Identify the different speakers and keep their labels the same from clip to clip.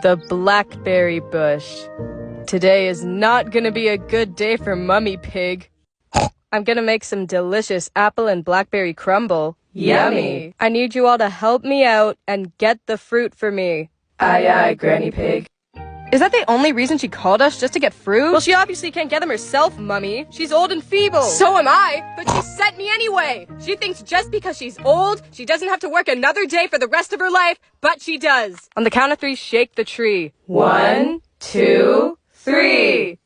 Speaker 1: The Blackberry bush. Today is not gonna be a good day for Mummy Pig. I'm gonna make some delicious apple and blackberry crumble. Yummy! I need you all to help me out and get the fruit for me.
Speaker 2: Aye, aye, Granny Pig.
Speaker 1: Is that the only reason she called us, just to get fruit? Well, she obviously can't get them herself, Mummy. She's old and feeble. So am I, but she sent me anyway. She thinks just because she's old, she doesn't have to work another day for the rest of her life, but she does. On the count of 3, shake the tree.
Speaker 2: 1, 2, 3.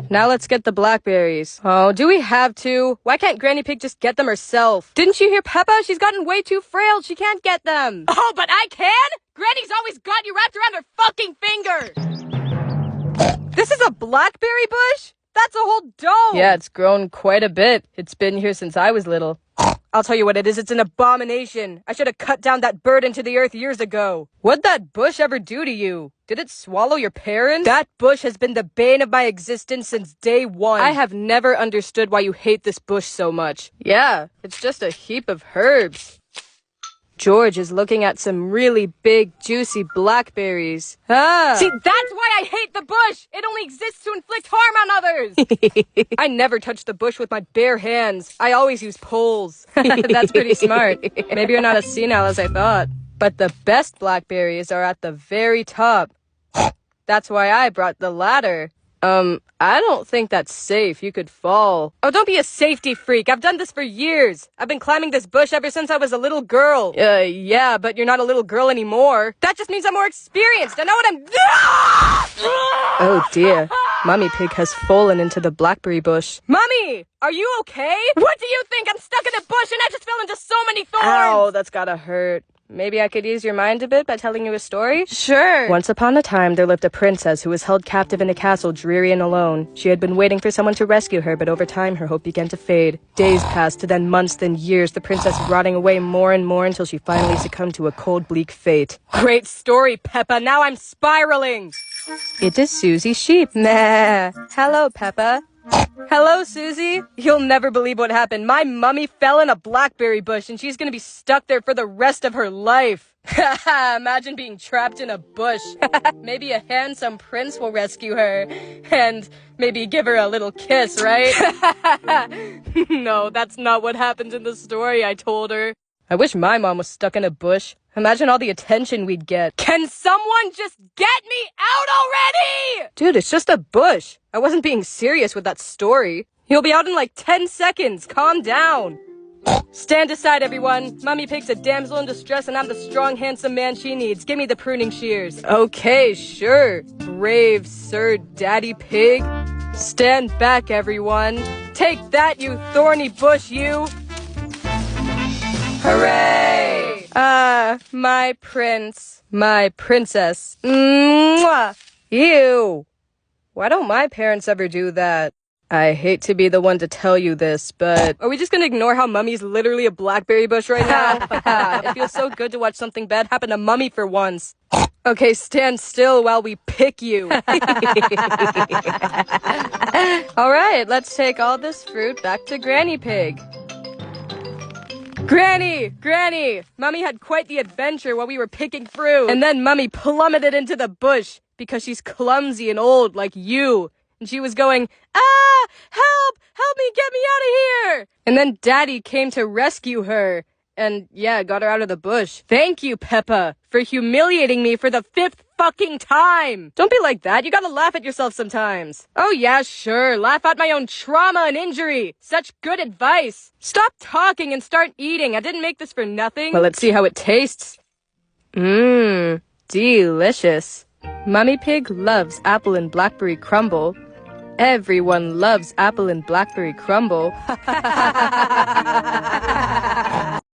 Speaker 1: Now let's get the blackberries. Oh, do we have to? Why can't Granny Pig just get them herself? Didn't you hear Peppa? She's gotten way too frail. She can't get them. Oh, but I can? Granny's always got you wrapped around her fucking finger. This is a blackberry bush? That's a whole dome. Yeah, it's grown quite a bit. It's been here since I was little. I'll tell you what it is, it's an abomination. I should have cut down that bird into the earth years ago. What'd that bush ever do to you? Did it swallow your parents? That bush has been the bane of my existence since day one. I have never understood why you hate this bush so much. Yeah, it's just a heap of herbs. George is looking at some really big, juicy blackberries. Ah! See, that's why I hate the bush! It only exists to inflict harm on others! I never touch the bush with my bare hands. I always use poles. That's pretty smart. Maybe you're not as senile as I thought. But the best blackberries are at the very top. That's why I brought the ladder. I don't think that's safe. You could fall. Oh, don't be a safety freak. I've done this for years. I've been climbing this bush ever since I was a little girl. Yeah, but you're not a little girl anymore. That just means I'm more experienced. I know what I'm... Oh, dear. Mummy Pig has fallen into the blackberry bush. Mummy! Are you okay? What do you think? I'm stuck in a bush and I just fell into so many thorns! Ow, that's gotta hurt. Maybe I could ease your mind a bit by telling you a story? Sure. Once upon a time, there lived a princess who was held captive in a castle, dreary and alone. She had been waiting for someone to rescue her, but over time, her hope began to fade. Days passed, then months, then years, the princess rotting away more and more until she finally succumbed to a cold, bleak fate. Great story, Peppa. Now I'm spiraling. It is Susie Sheep. Nah. Hello, Peppa. Hello, Susie. You'll never believe what happened. My mummy fell in a blackberry bush and she's gonna be stuck there for the rest of her life. Haha, imagine being trapped in a bush. Maybe a handsome prince will rescue her. And maybe give her a little kiss, right? No, that's not what happened in the story I told her. I wish my mom was stuck in a bush. Imagine all the attention we'd get. Can someone just get me out already? Dude, it's just a bush. I wasn't being serious with that story. You'll be out in like 10 seconds. Calm down. Stand aside, everyone. Mummy Pig's a damsel in distress and I'm the strong, handsome man she needs. Give me the pruning shears. Okay, sure. Brave Sir Daddy Pig. Stand back, everyone. Take that, you thorny bush, you. Hooray! My prince. My princess. Mwah! Ew. Why don't my parents ever do that? I hate to be the one to tell you this, but... Are we just gonna ignore how Mummy's literally a blackberry bush right now? It feels so good to watch something bad happen to Mummy for once. Okay, stand still while we pick you. Alright, let's take all this fruit back to Granny Pig. Granny! Mummy had quite the adventure while we were picking fruit. And then Mummy plummeted into the bush because she's clumsy and old like you. And she was going, ah, help me, get me out of here. And then Daddy came to rescue her. And yeah, got her out of the bush. Thank you, Peppa, for humiliating me for the 5th fucking time. Don't be like that. You gotta laugh at yourself sometimes. Oh yeah, sure. Laugh at my own trauma and injury. Such good advice. Stop talking and start eating. I didn't make this for nothing. Well, let's see how it tastes. Delicious. Mummy Pig loves apple and blackberry crumble. Everyone loves apple and blackberry crumble.